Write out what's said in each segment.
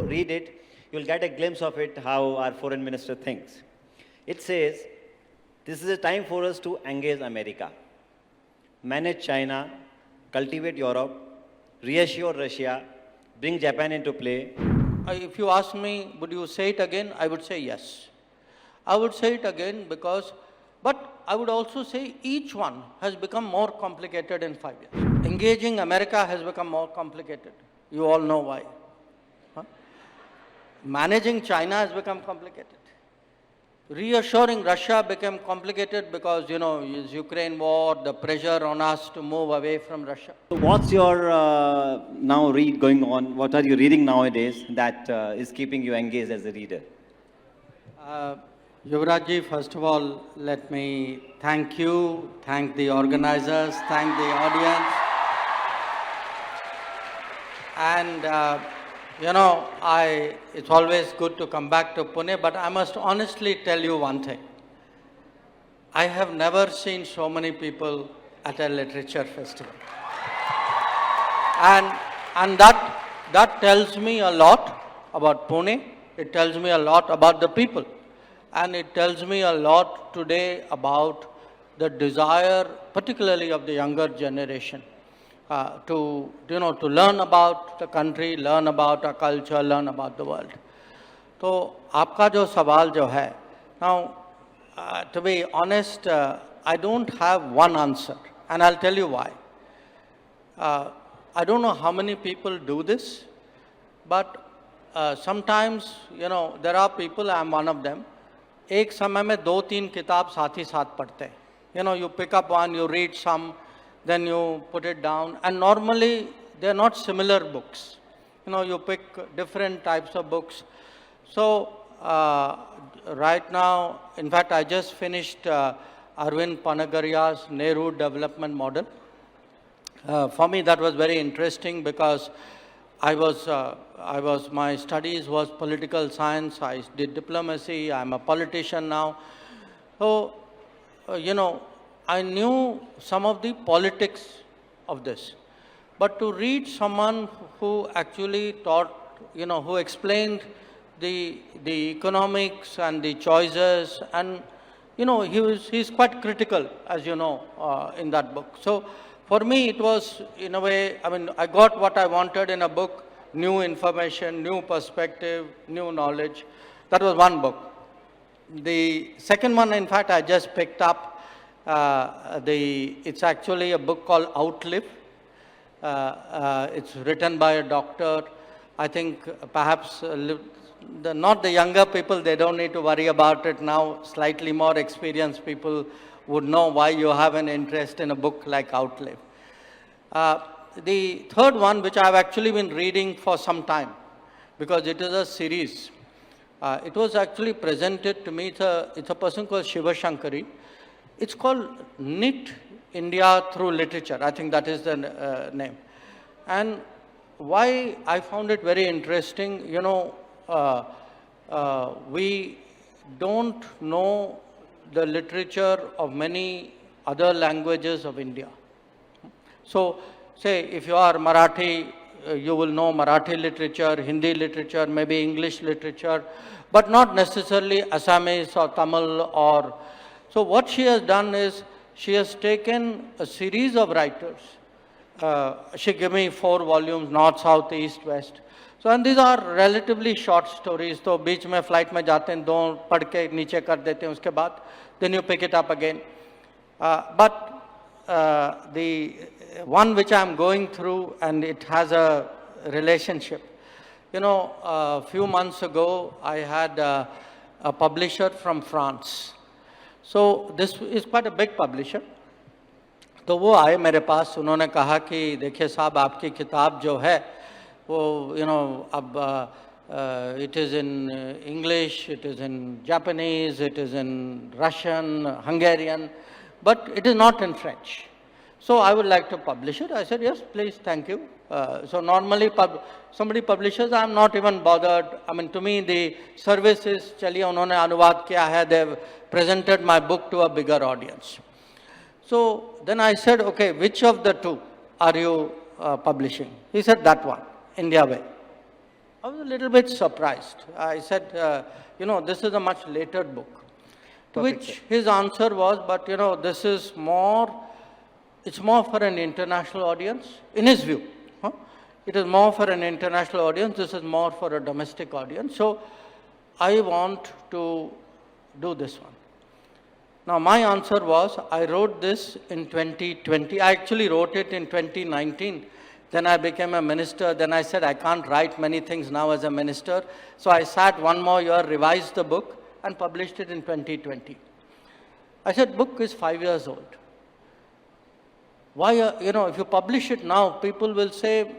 read it, you'll get a glimpse of it, how our foreign minister thinks. It says, this is a time for us to engage America, manage China, cultivate Europe, reassure Russia, bring Japan into play. If you ask me, would you say it again? I would say yes. I would say it again because, but I would also say each one has become more complicated in 5 years. Engaging America has become more complicated. You all know why. Huh? Managing China has become complicated. Reassuring Russia became complicated because, you know, is Ukraine war, the pressure on us to move away from Russia. So what's your now read going on? What are you reading nowadays that is keeping you engaged as a reader? Yuvrajji, first of all, let me thank you, thank the organizers, thank the audience. And, you know, it's always good to come back to Pune, but I must honestly tell you one thing. I have never seen so many people at a literature festival. And that tells me a lot about Pune. It tells me a lot about the people. And it tells me a lot today about the desire, particularly of the younger generation, to learn about the country, learn about our culture, learn about the world. So, आपका जो सवाल जो है, now, to be honest, I don't have one answer, and I'll tell you why. I don't know how many people do this, but sometimes, you know, there are people, I'm one of them, एक समय में 2-3 किताब साथ ही साथ पढ़ते हैं. You know, you pick up one, you read some, then you put it down, and normally they're not similar books. You know, you pick different types of books. So, right now, in fact, I just finished Arvind Panagaria's Nehru Development Model. For me, that was very interesting because my studies was political science, I did diplomacy, I'm a politician now. So, you know, I knew some of the politics of this. But to read someone who actually taught, you know, who explained the economics and the choices, and, you know, he's quite critical, as you know, in that book. So, for me, it was, in a way, I mean, I got what I wanted in a book, new information, new perspective, new knowledge. That was one book. The second one, in fact, I just picked up. It's actually a book called Outlive. It's written by a doctor. I think perhaps not the younger people, they don't need to worry about it now. Slightly more experienced people would know why you have an interest in a book like Outlive. The third one, which I've actually been reading for some time, because it is a series. It was actually presented to me, it's a person called Shiva Shankari. It's called Knit India Through Literature. I think that is the name. And why I found it very interesting, you know, we don't know the literature of many other languages of India. So, say if you are Marathi, you will know Marathi literature, Hindi literature, maybe English literature, but not necessarily Assamese or Tamil or... So what she has done is, she has taken a series of writers. She gave me 4 volumes, North, South, East, West. So, and these are relatively short stories. So, बीच में flight में जाते हैं, 2 पढ़ के नीचे कर देते हैं, उसके बाद then you pick it up again. But the one which I am going through, and it has a relationship. You know, a few months ago, I had a publisher from France. So, this is quite a big publisher. तो वो आए मेरे पास, उन्होंने कहा कि देखिए साहब आपकी किताब जो है वो अब it is in English, it is in Japanese, it is in Russian, Hungarian, but it is not in French. So I would like to publish it. I said, yes, please, thank you. So normally somebody publishes, I am not even bothered. I mean, to me the service is, चलिए उन्होंने अनुवाद किया है, they have presented my book to a bigger audience. So then I said, okay, which of the 2 are you publishing? He said, that one, India Way. I was a little bit surprised. I said, this is a much later book. To Perfect, which sir. his answer was, but this is more, it's more for an international audience, in his view. Huh? It is more for an international audience, this is more for a domestic audience. So I want to do this one. Now my answer was, I wrote this in 2020. I actually wrote it in 2019. Then I became a minister. Then I said, I can't write many things now as a minister. So I sat one more year, revised the book, and published it in 2020. I said, book is 5 years old. Why, if you publish it now, people will say,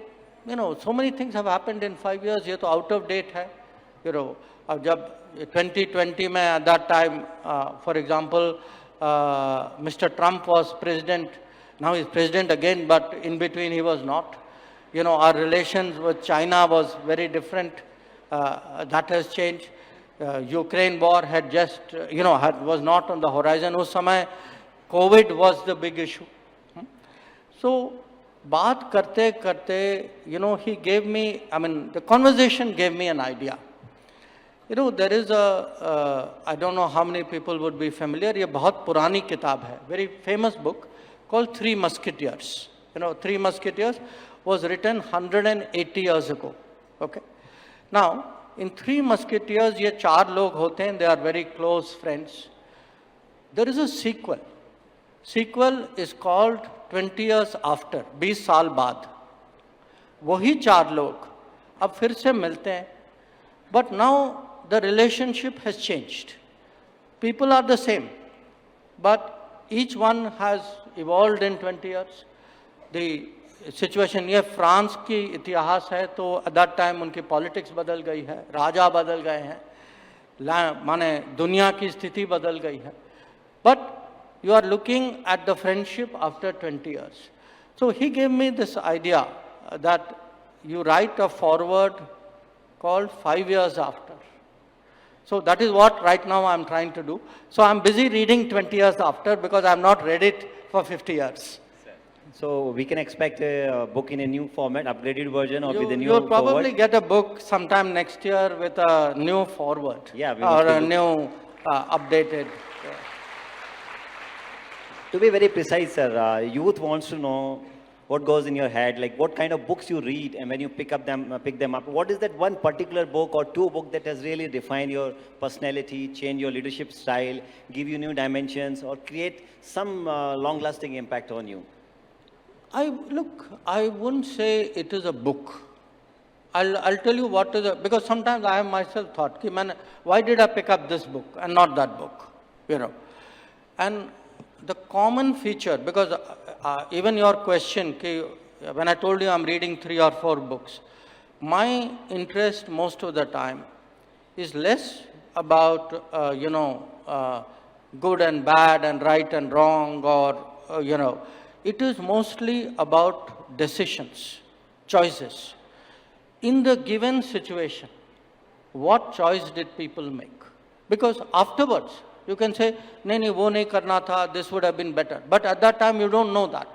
so many things have happened in 5 years, ये तो out of date है. अब जब 2020 में at that time, for example, Mr. Trump was president. Now he's president again, but in between he was not. Our relations with China was very different. That has changed. Ukraine war had just, was not on the horizon. उस समय COVID was the big issue. So, बात करते करते, he gave me, the conversation gave me an idea. There is I don't know how many people would be familiar, ये बहुत पुरानी किताब है, very famous book called Three Musketeers. Three Musketeers was written 180 years ago. Okay. Now, in Three Musketeers, ये चार लोग होते हैं, they are very close friends. There is a sequel. Sequel is called 20 years after, 20 साल बाद. वही चार लोग अब फिर से मिलते हैं. But now the relationship has changed. People are the same, but each one has evolved in 20 years. The situation, ये फ्रांस की इतिहास है, तो at that time उनकी politics बदल गई है, राजा बदल गए हैं, माने दुनिया की स्थिति बदल गई है. But you are looking at the friendship after 20 years. So he gave me this idea that you write a foreword called 5 years after. So that is what right now I'm trying to do. So I'm busy reading 20 years after because I'm not read it for 50 years. So we can expect a book in a new format, upgraded version, or with a new You'll probably forward? get a book sometime next year with a new forward. Yeah, we or must a be new updated. To be very precise, sir, youth wants to know what goes in your head, like what kind of books you read, and when you pick them up, what is that one particular book or two books that has really defined your personality, change your leadership style, give you new dimensions, or create some long-lasting impact on you? I wouldn't say it is a book. I'll tell you what is because sometimes I have myself thought, why did I pick up this book and not that book? And the common feature, because even your question, when I told you I'm reading 3 or 4 books, my interest most of the time is less about, good and bad and right and wrong or, it is mostly about decisions, choices. In the given situation, what choice did people make? Because afterwards, you can say, nahi, wo nahi karna tha, this would have been better. But at that time, you don't know that,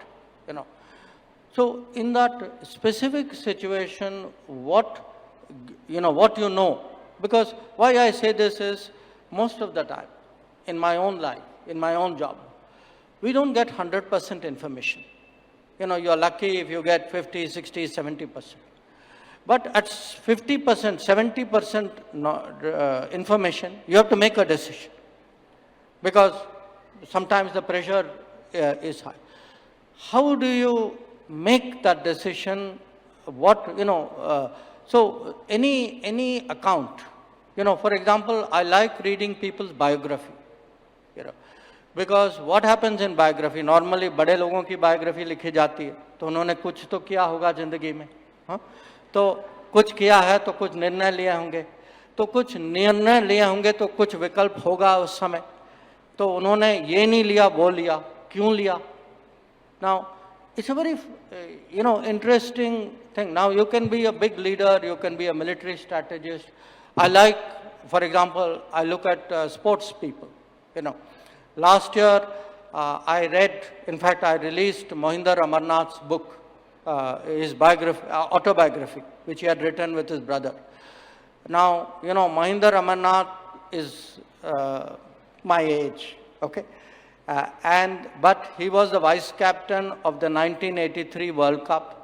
So in that specific situation, what you know, because why I say this is, most of the time, in my own life, in my own job, we don't get 100% information. You're lucky if you get 50, 60, 70%. But at 50%, 70% information, you have to make a decision. Because sometimes the pressure is high. How do you make that decision? So any account, for example, I like reading people's biography, because what happens in biography, normally बड़े लोगों की biography लिखी जाती है, तो उन्होंने कुछ तो किया होगा जिंदगी में, तो कुछ किया है तो कुछ निर्णय लिए होंगे, तो कुछ निर्णय लिए होंगे तो कुछ विकल्प होगा उस समय, तो उन्होंने ये नहीं लिया वो लिया, क्यों लिया? Now it's a very interesting thing. Now you can be a big leader, you can be a military strategist. I like, for example, I look at sports people. Last year I read, in fact I released Mohinder Amarnath's book, his biography, autobiography, which he had written with his brother. Now, Mahinder Amarnath is my age, okay? But he was the vice captain of the 1983 World Cup.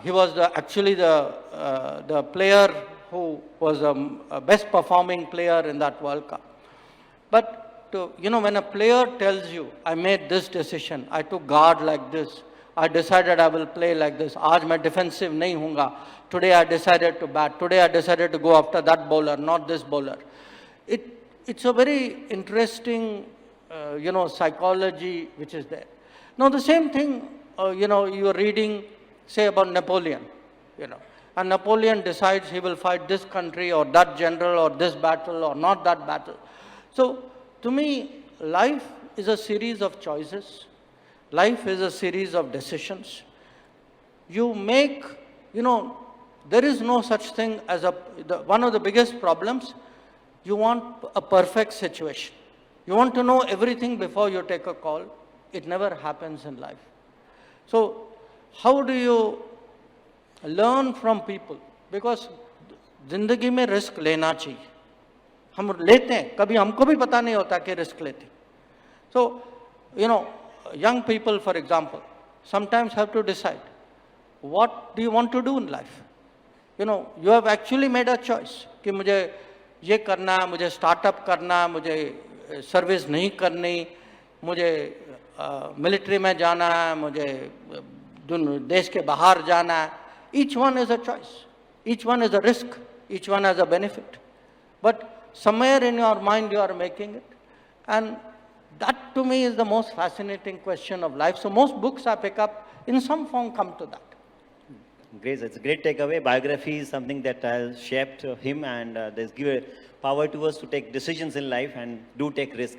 He was actually the player who was a best performing player in that World Cup. But when a player tells you, I made this decision, I took guard like this, I decided I will play like this, aaj main defensive nahi hoonga, today I decided to bat, today I decided to go after that bowler, not this bowler. It's a very interesting, psychology which is there. Now the same thing, you are reading, say about Napoleon, and Napoleon decides he will fight this country or that general or this battle or not that battle. So, to me, life is a series of choices. Life is a series of decisions. You make, there is no such thing as one of the biggest problems, you want a perfect situation. You want to know everything before you take a call. It never happens in life. So, how do you learn from people? Because जिंदगी में risk लेना चाहिए. हम लेते हैं, कभी हमको भी पता नहीं होता कि रिस्क लेते. So, young people, for example, sometimes have to decide, what do you want to do in life? You have actually made a choice कि मुझे ये करना है, मुझे स्टार्टअप करना है, मुझे सर्विस नहीं करनी, मुझे मिलिट्री में जाना है, मुझे देश के बाहर जाना है. Each one is a choice. Each one is a risk. Each one has a benefit. But somewhere in your mind you are making it. And that to me is the most fascinating question of life. So most books I pick up in some form come to that. Great, it's a great takeaway. Biography is something that has shaped him and there's given power to us to take decisions in life and do take risk.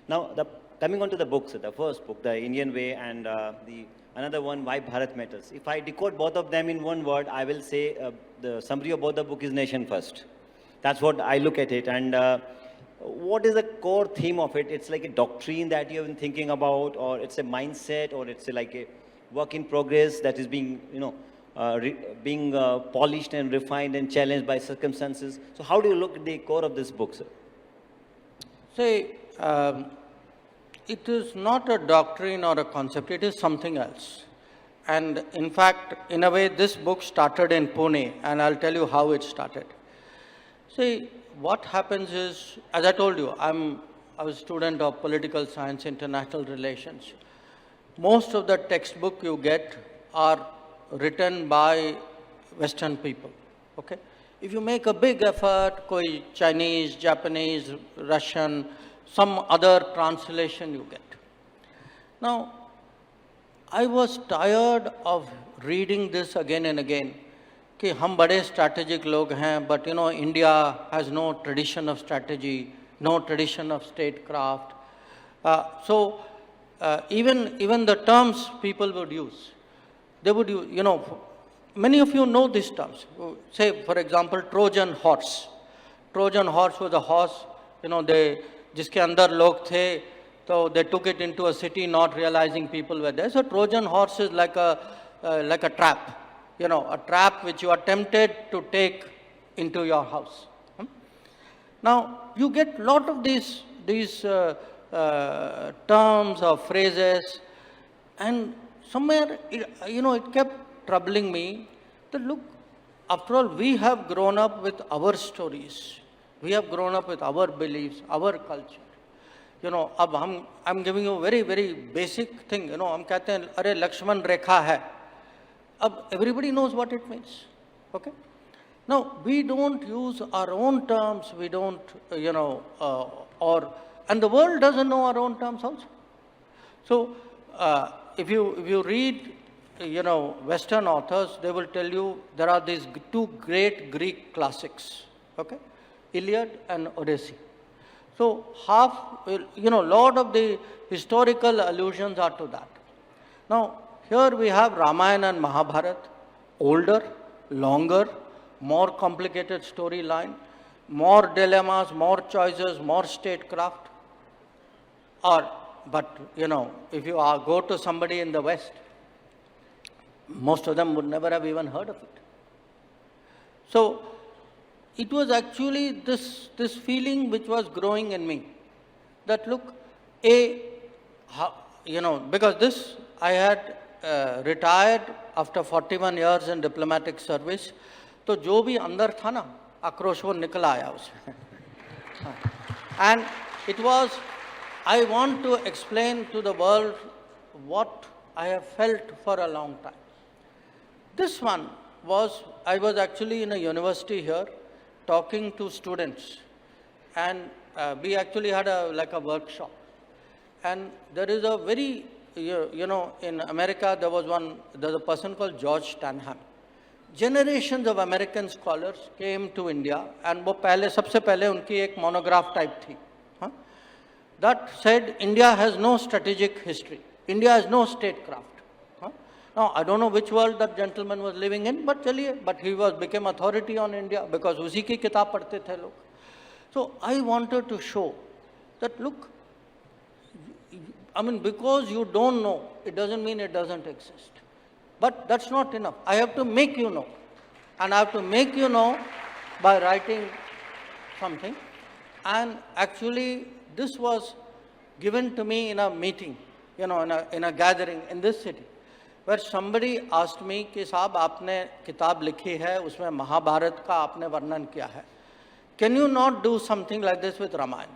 Now, coming on to the books, the first book, The Indian Way, and another one, Why Bharat Matters. If I decode both of them in one word, I will say the summary of both the book is nation first. That's what I look at it. And what is the core theme of it? It's like a doctrine that you've been thinking about, or it's a mindset, or it's like a work in progress that is being, being polished and refined and challenged by circumstances. So how do you look at the core of this book, sir? Say, it is not a doctrine or a concept, it is something else. And in fact, in a way, this book started in Pune, and I'll tell you how it started. See, what happens is, as I told you, I was a student of political science, international relations. Most of the textbook you get are written by Western people, okay? If you make a big effort, koi Chinese, Japanese, Russian, some other translation you get. Now, I was tired of reading this again and again. कि हम बड़े strategic लोग हैं, but India has no tradition of strategy, no tradition of statecraft. So even the terms people would use, they would use, many of you know these terms. Say, for example, Trojan horse. Trojan horse was a horse, जिसके अंदर लोग थे, so they took it into a city not realizing people were there. So Trojan horse is like a trap. A trap which you are tempted to take into your house. Now, you get a lot of these terms or phrases, and somewhere, it kept troubling me that, look, after all, we have grown up with our stories. We have grown up with our beliefs, our culture. I'm giving you a very, very basic thing. हम कहते हैं, अरे लक्ष्मण रेखा है. Everybody knows what it means, okay? Now, we don't use our own terms, we don't, and the world doesn't know our own terms also. So, if you read, Western authors, they will tell you there are these two great Greek classics, okay? Iliad and Odyssey. So, lot of the historical allusions are to that. Now, here we have Ramayana and Mahabharata, older, longer, more complicated storyline, more dilemmas, more choices, more statecraft. But if you go to somebody in the West, most of them would never have even heard of it. So, it was actually this feeling which was growing in me, that look, because this, I had retired after 41 years in diplomatic service, तो जो भी अंदर था ना, आक्रोश वो निकल आया उसमें. And it was, I want to explain to the world what I have felt for a long time. This one was, I was actually in a university here talking to students, and we actually had like a workshop. And there is a very, in America there's a person called George Stanham. Generations of American scholars came to India, and वो पहले सबसे पहले उनकी एक monograph type थी, that said India has no strategic history, India has no statecraft. Now I don't know which world that gentleman was living in, but चलिए, but he became authority on India because उसी की किताब पढ़ते थे लोग. So I wanted to show that look, I mean, because you don't know, it doesn't mean it doesn't exist. But that's not enough. I have to make you know. And I have to make you know by writing something. And actually, this was given to me in a meeting, in a gathering in this city, where somebody asked me कि साहब आपने किताब लिखी है, उसमें महाभारत का आपने वर्णन किया है. Can you not do something like this with Ramayana?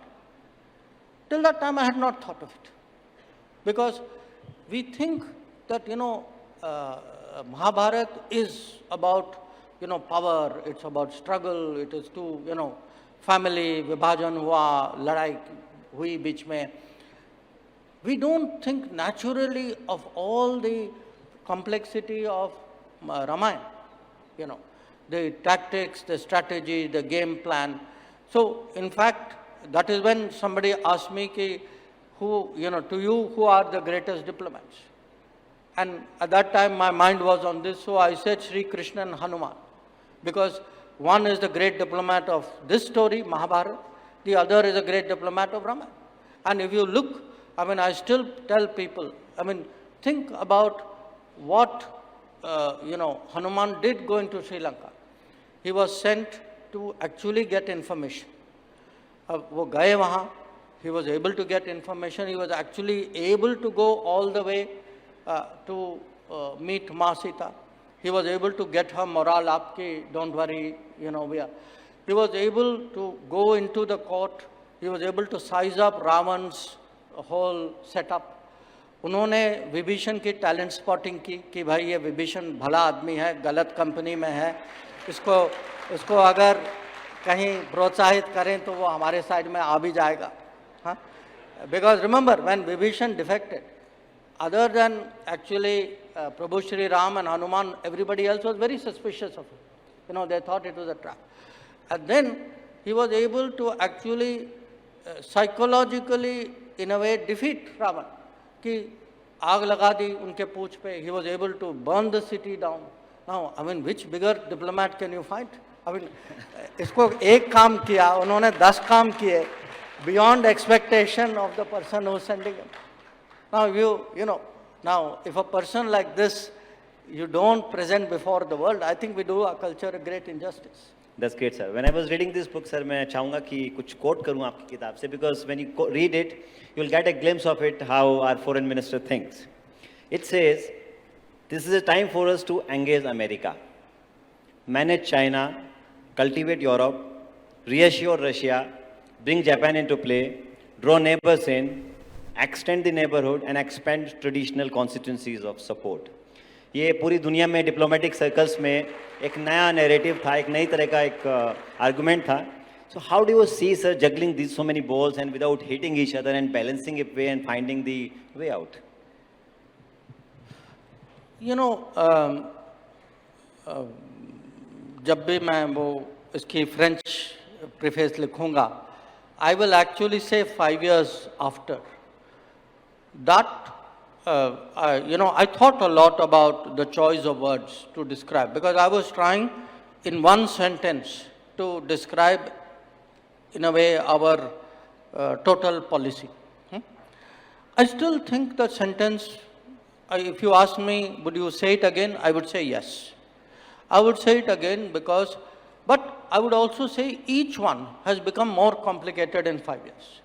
Till that time I had not thought of it. Because we think that, Mahabharata is about, power, it's about struggle, it is to, family, vibhajan hua, ladai hui beech mein. We don't think naturally of all the complexity of Ramayana, the tactics, the strategy, the game plan. So, in fact, that is when somebody asked me, who are the greatest diplomats? And at that time, my mind was on this, so I said Sri Krishna and Hanuman. Because one is the great diplomat of this story, Mahabharata, the other is a great diplomat of Ramayana. And if you look, I still tell people, think about what, Hanuman did go into Sri Lanka. He was sent to actually get information. वो गए वहाँ, he was able to get information, he was actually able to go all the way to meet Ma Sita. He was able to get her morale up, ki, don't worry, we are. He was able to go into the court, he was able to size up Ravan's whole setup. उन्होंने विभीषण की talent spotting की कि भाई ये विभीषण भला आदमी है, गलत कंपनी में है, इसको अगर कहीं प्रोत्साहित करें तो वो हमारे साइड में आ भी जाएगा. Because remember, when Vibhishan defected, other than actually Prabhu Shri Ram and Hanuman, everybody else was very suspicious of him. They thought it was a trap. And then he was able to actually psychologically, in a way, defeat Ravan. कि आग लगा दी उनके पूंछ पे, he was able to burn the city down. Now, which bigger diplomat can you find? इसको एक काम किया, उन्होंने 10 काम किए, beyond expectation of the person who is sending him. Now, now if a person like this, you don't present before the world, I think we do our culture a great injustice. That's great, sir. When I was reading this book, sir, मैं चाहूँगा कि कुछ quote करूँ आपकी किताब से, because when you read it, you'll get a glimpse of it, how our foreign minister thinks. It says, this is a time for us to engage America, manage China, cultivate Europe, reassure Russia, bring Japan into play, draw neighbors in, extend the neighborhood, and expand traditional constituencies of support. ये पूरी दुनिया में diplomatic circles में एक नया narrative था, एक नई तरह का एक आर्गुमेंट था. So how do you see, sir, juggling these so many balls and without hitting each other and balancing it way and finding the way out? जब भी मैं वो इसकी फ्रेंच प्रीफेस लिखूंगा, I will actually say 5 years after. That, I thought a lot about the choice of words to describe, because I was trying in one sentence to describe, in a way, our total policy. I still think the sentence, if you ask me, would you say it again? I would say yes. I would say it again because But I would also say each one has become more complicated in 5 years.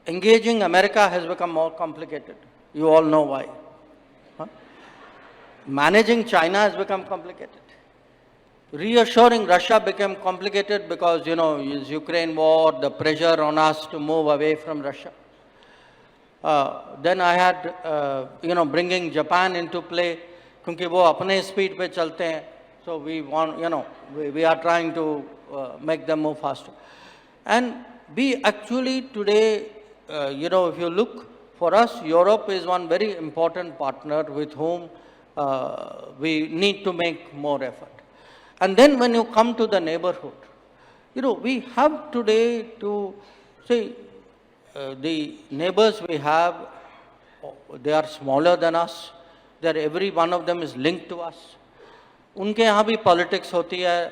Engaging America has become more complicated. You all know why. Huh? Managing China has become complicated. Reassuring Russia became complicated because, is Ukraine war, the pressure on us to move away from Russia. Then I had, bringing Japan into play, क्योंकि वो अपने speed पे चलते हैं. So we want, we are trying to make them move faster. And we actually today, if you look, for us, Europe is one very important partner with whom we need to make more effort. And then when you come to the neighborhood, we have today to say, the neighbors we have, they are smaller than us. Every one of them is linked to us. उनके यहाँ भी politics होती है,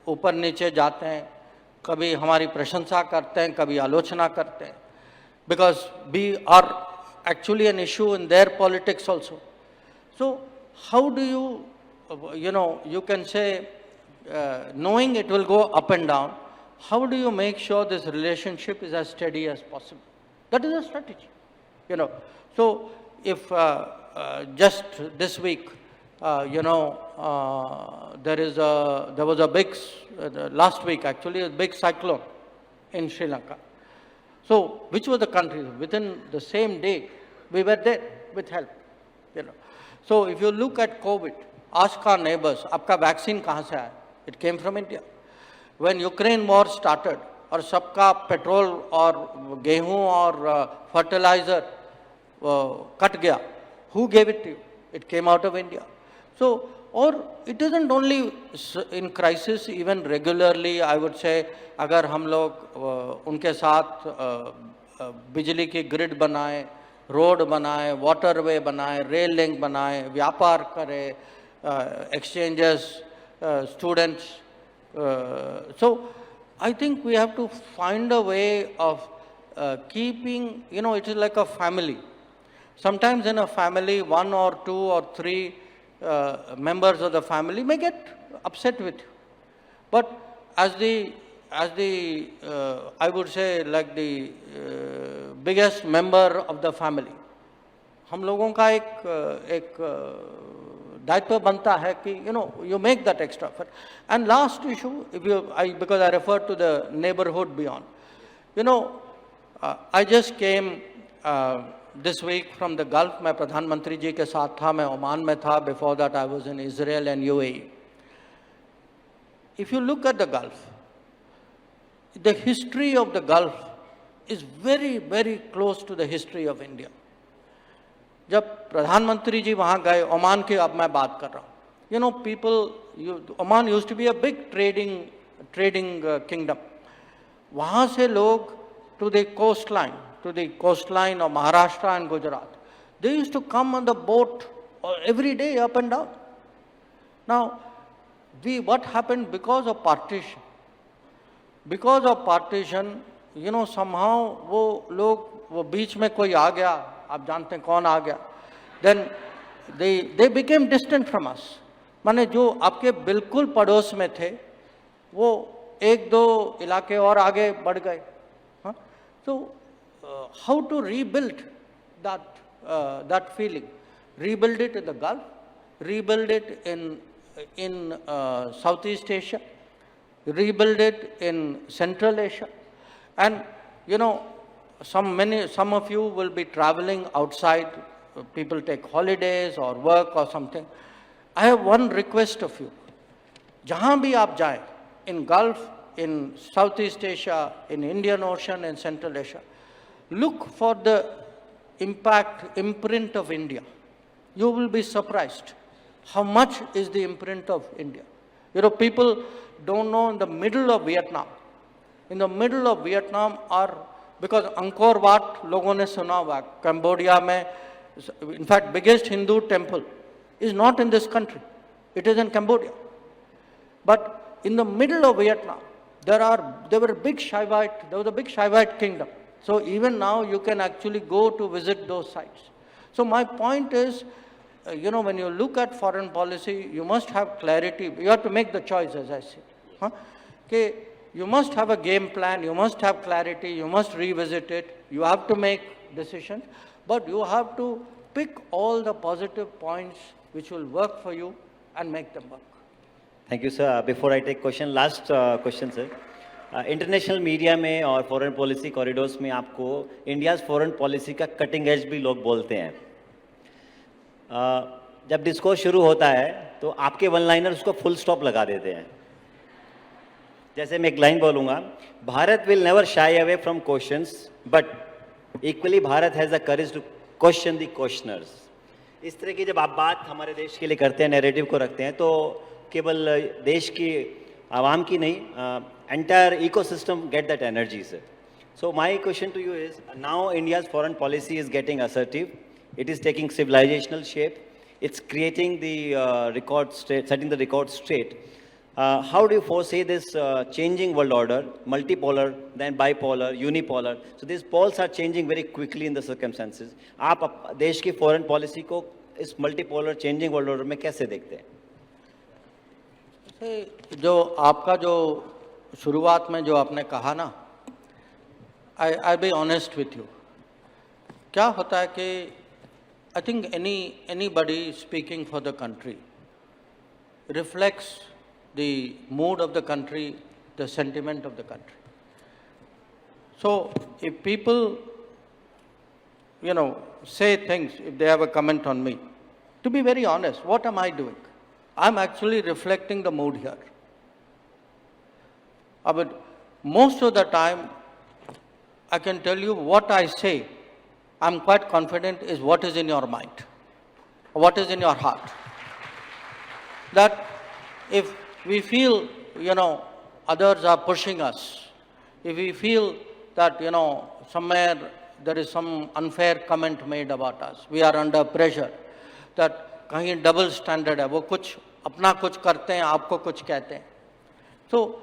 ऊपर नीचे जाते हैं, कभी हमारी प्रशंसा करते हैं, कभी आलोचना करते हैं, because we are actually an issue in their politics also. So how do you, you can say, knowing it will go up and down, how do you make sure this relationship is as steady as possible? That is a strategy, So if just this week, there was a big, last week actually, a big cyclone in Sri Lanka. So which was the country? Within the same day, we were there with help, So if you look at COVID, ask our neighbors, आपका vaccine कहाँ से आया? It came from India. When Ukraine war started, और सबका petrol और गेहूं और fertilizer cut गया, who gave it to you? It came out of India. So, or it isn't only in crisis, even regularly, I would say, अगर हम लोग उनके साथ बिजली की ग्रिड बनाए, रोड बनाए, वाटरवे बनाए, रेल लिंक बनाए, व्यापार करें, exchanges, students. So, I think we have to find a way of keeping, it is like a family. Sometimes in a family, 1 or 2 or 3 members of the family may get upset with you. But as the I would say, like the biggest member of the family, हम लोगों का एक दायित्व बनता है कि, you make that extra effort. And last issue, because I refer to the neighborhood beyond, I just came this week from the Gulf. मैं प्रधानमंत्री जी के साथ था, मैं ओमान में था. Before that I was in Israel and UAE. If you look at the Gulf, the history of the Gulf is very, very close to the history of India. जब प्रधानमंत्री जी वहाँ गए, ओमान की अब मैं बात कर रहा हूँ. Oman used to be a big trading kingdom. वहाँ से लोग to the coastline of Maharashtra and Gujarat, they used to come on the boat every day up and down. Now, what happened because of partition? Because of partition, somehow वो बीच में कोई आ गया, आप जानते हैं कौन आ गया, then they became distant from us. माने जो आपके बिल्कुल पड़ोस में थे, वो 1-2 इलाके और आगे बढ़ गए. So, how to rebuild that feeling? Rebuild it in the Gulf, rebuild it in Southeast Asia, rebuild it in Central Asia. And, some of you will be traveling outside, people take holidays or work or something. I have one request of you. जहाँ भी आप जाएं, in Gulf, in Southeast Asia, in Indian Ocean, in Central Asia, look for the imprint of India. You will be surprised how much is the imprint of India. People don't know in the middle of Vietnam. In the middle of Vietnam because Angkor Wat लोगों ने सुना हुआ, Cambodia में, in fact, biggest Hindu temple is not in this country. It is in Cambodia. But in the middle of Vietnam, there was a big Shaivite kingdom. So even now you can actually go to visit those sites. So my point is, when you look at foreign policy, you must have clarity. You have to make the choice, as I said. huh? कि you must have a game plan, you must have clarity, you must revisit it, you have to make decisions, but you have to pick all the positive points which will work for you and make them work. Thank you sir. Before I take question, last question sir. International media में और foreign policy corridors में आपको India's foreign policy का cutting edge भी लोग बोलते हैं. जब डिस्कोर्स शुरू होता है तो आपके वन लाइनर उसको फुल स्टॉप लगा देते हैं. जैसे मैं एक लाइन बोलूँगा, Bharat will never shy away from questions but equally Bharat has the courage to question the questioners. इस तरह की जब आप बात हमारे देश के लिए करते हैं, नैरेटिव को रखते हैं, तो केवल देश की आवाम की नहीं, entire ecosystem get that energy sir. So my question to you is, now India's foreign policy is getting assertive, it is taking civilizational shape, it's creating the record state, setting the record straight. How do you foresee this changing world order, multipolar, then bipolar, unipolar? So these poles are changing very quickly in the circumstances. आप देश की foreign policy को इस multipolar changing world order में कैसे देखते हैं? जो आपका जो शुरुआत में जो आपने कहा ना, I'll be honest with you. क्या होता है कि I think anybody speaking for the country reflects the mood of the country, the sentiment of the country. So if people, say things, if they have a comment on me, to be very honest, what am I doing? I'm actually reflecting the mood here. But most of the time, I can tell you what I say, I'm quite confident is what is in your mind, what is in your heart. That if we feel, others are pushing us, if we feel that, somewhere there is some unfair comment made about us, we are under pressure, that कहीं double standard है, वो कुछ अपना कुछ करते हैं, आपको कुछ कहते हैं. So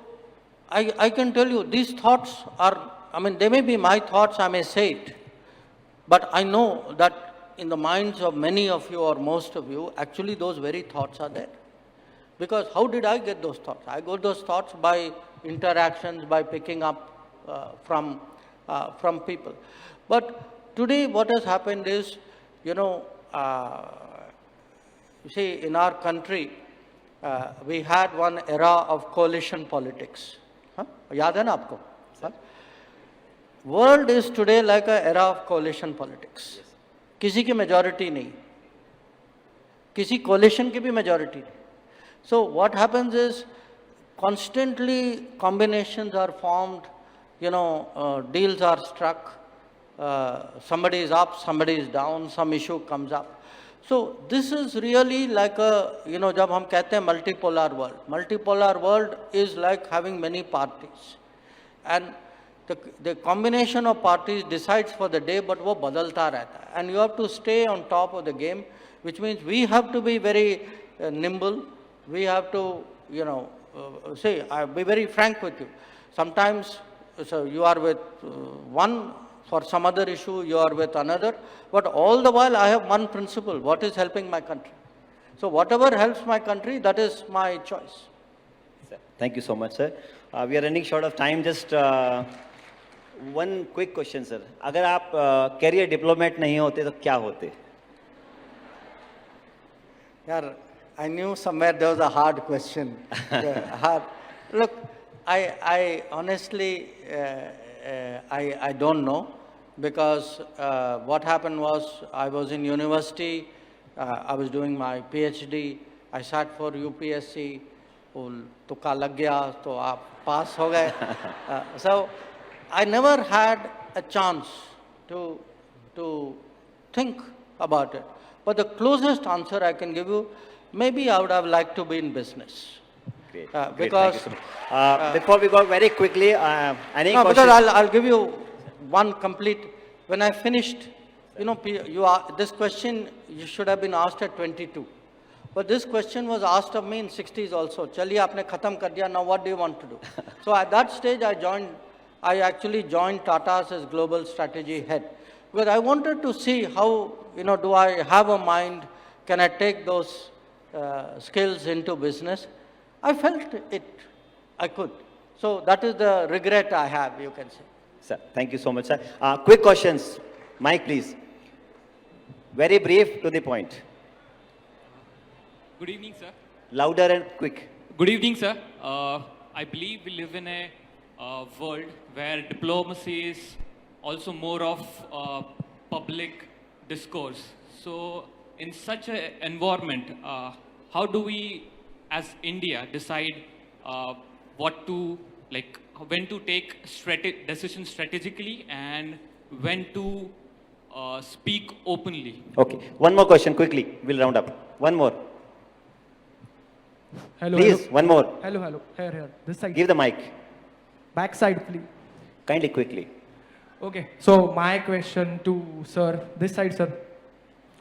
I can tell you, these thoughts are, they may be my thoughts, I may say it, but I know that in the minds of many of you or most of you, actually those very thoughts are there. Because how did I get those thoughts? I got those thoughts by interactions, by picking up from people. But today what has happened is, you see, in our country, we had one era of coalition politics. याद है ना आपको? World is today like an era of coalition politics. किसी की majority नहीं, किसी coalition की भी majority नहीं. So what happens is constantly combinations are formed, deals are struck, somebody is up, somebody is down, some issue comes up. So this is really like a, जब हम कहते हैं multipolar world is like having many parties. And the combination of parties decides for the day, but वो बदलता रहता है. And you have to stay on top of the game, which means we have to be very nimble. We have to, I'll be very frank with you. Sometimes, so you are with one, for some other issue, you are with another. But all the while, I have one principle, what is helping my country. So whatever helps my country, that is my choice. Thank you so much, sir. We are running short of time. Just one quick question, sir. अगर आप career diplomat नहीं होते तो क्या होते? यार, I knew somewhere there was a hard question. Hard. Look, I honestly, I don't know, because what happened was I was in university, I was doing my PhD, I sat for UPSC, तुक्का लग गया तो आप पास हो गए. So I never had a chance to think about it. But the closest answer I can give you, maybe I would have liked to be in business. Great. Because Thank you so much. Before we go very quickly, any no, questions? because I'll give you one complete. When I finished, this question you should have been asked at 22. But this question was asked of me in 60s also. चलिए आपने खत्म कर दिया. Now what do you want to do? So at that stage I actually joined Tata's as global strategy head, because I wanted to see how, do I have a mind? Can I take those skills into business? I felt it. I could. So that is the regret I have, you can say. Sir, thank you so much, sir. Quick questions. Mike, please. Very brief, to the point. Good evening, sir. Louder and quick. Good evening, sir. I believe we live in a world where diplomacy is also more of public discourse. So, in such an environment, how do we, as India, decide what to, like, when to take decisions strategically and when to speak openly? Okay. One more question, quickly. We'll round up. One more. Hello, Please, hello. one more. Hello, hello. Here. This side. Give the mic. Back side, please. Kindly, quickly. Okay. So my question to sir, this side, sir.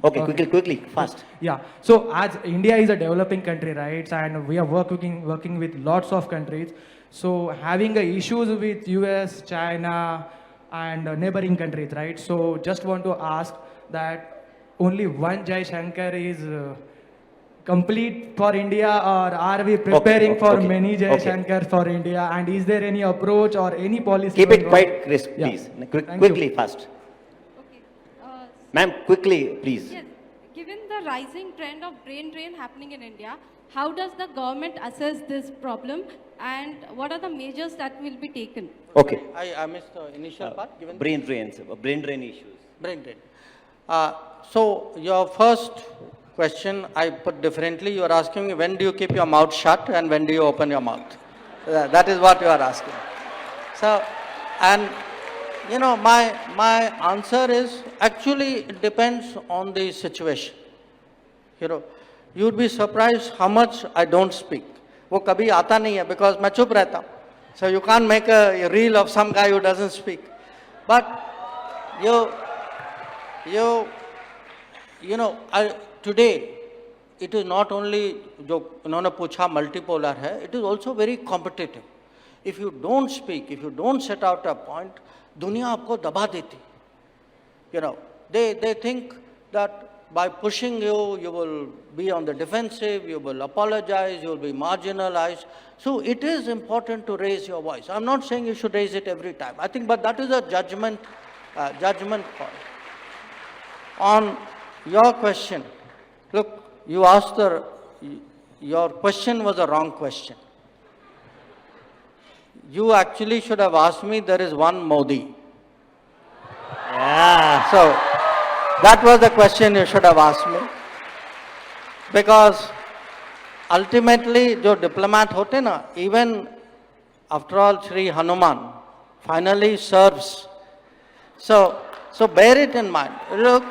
Okay, Okay. quickly, fast. Yeah. So as India is a developing country, right? And we are working with lots of countries. So having issues with US, China, and neighboring countries, right? So just want to ask that only one Jaishankar is complete for India, or are we preparing for many Jaishankar for India? And is there any approach or any policy? Keep it going quite on? crisp, Yeah. please. Thank Quickly, you. fast. Okay. Ma'am, quickly, please. Yes. Given the rising trend of brain drain happening in India, how does the government assess this problem, and what are the measures that will be taken? Okay. I missed the initial part. Given Brain drain issues. brain drain. So your first question I put differently. You are asking me when do you keep your mouth shut and when do you open your mouth? That is what you are asking. So, and you know, my answer is actually it depends on the situation. You know, you would be surprised how much I don't speak. वो कभी आता नहीं है because मैं चुप रहता हूँ. So you can't make a reel of some guy who doesn't speak. But you know, today it is not only जो उन्होंने पूछा multipolar है, it is also very competitive. If you don't speak, if you don't set out a point, दुनिया आपको दबा देती. You know, they think that by pushing you, you will be on the defensive, you will apologize, you will be marginalized. So it is important to raise your voice. I'm not saying you should raise it every time. I think, but that is a judgment call. On your question, look, you asked your question was a wrong question. You actually should have asked me, there is one Modi. Yeah. So, that was the question you should have asked me. Because ultimately, जो diplomat होते ना, even after all, Sri Hanuman finally serves. So bear it in mind. Look,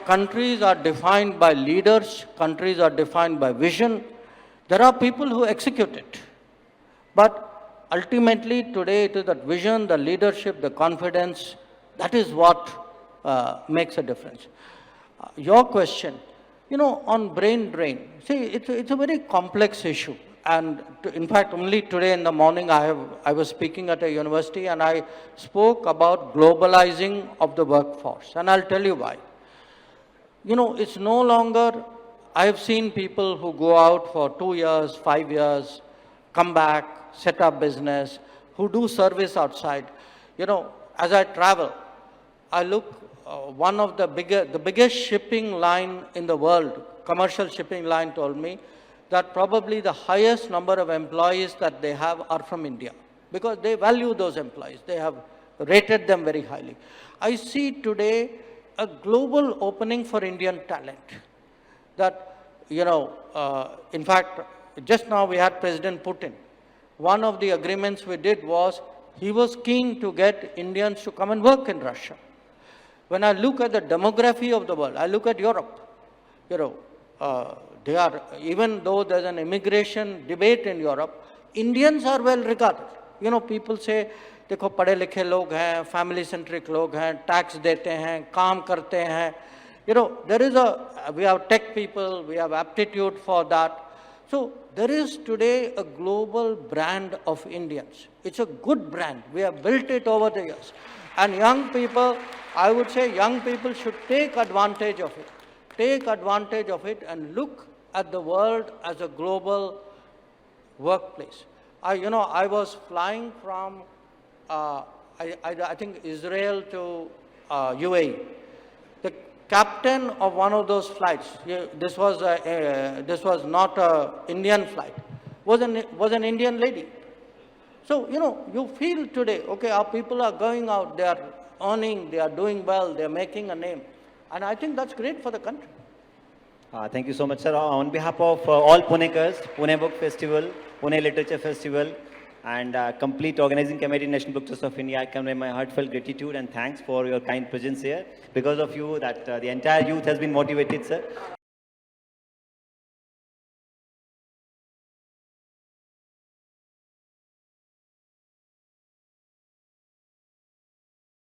countries are defined by leaders, countries are defined by vision. There are people who execute it. But ultimately, today it is that vision, the leadership, the confidence, that is what makes a difference. Your question, on brain drain, see, it's a very complex issue. And in fact, only today in the morning, I was speaking at a university and I spoke about globalizing of the workforce. And I'll tell you why. It's no longer, I have seen people who go out for 2 years, 5 years, come back, set up business, who do service outside. As I travel, I look, one of the biggest shipping line in the world, commercial shipping line told me that probably the highest number of employees that they have are from India because they value those employees. They have rated them very highly. I see today a global opening for Indian talent that, in fact, just now we had President Putin. One of the agreements we did was he was keen to get Indians to come and work in Russia. When I look at the demography of the world, I look at Europe, they are, even though there's an immigration debate in Europe, Indians are well regarded. People say, देखो पढ़े लिखे लोग हैं, family centric लोग हैं, tax देते हैं, काम करते हैं. We have tech people, we have aptitude for that. So there is today a global brand of Indians. It's a good brand. We have built it over the years. And young people, I would say young people should take advantage of it. take advantage of it and look at the world as a global workplace. I was flying from, I think, Israel to UAE. The captain of one of those flights, this was not an Indian flight, was an Indian lady. So, you feel today, okay, our people are going out, they are earning, they are doing well, they are making a name. And I think that's great for the country. Thank you so much, sir. On behalf of all Punekars, Pune Book Festival, Pune Literature Festival, and complete organizing committee, National Book Trust of India, I convey my heartfelt gratitude and thanks for your kind presence here. Because of you, that the entire youth has been motivated, sir.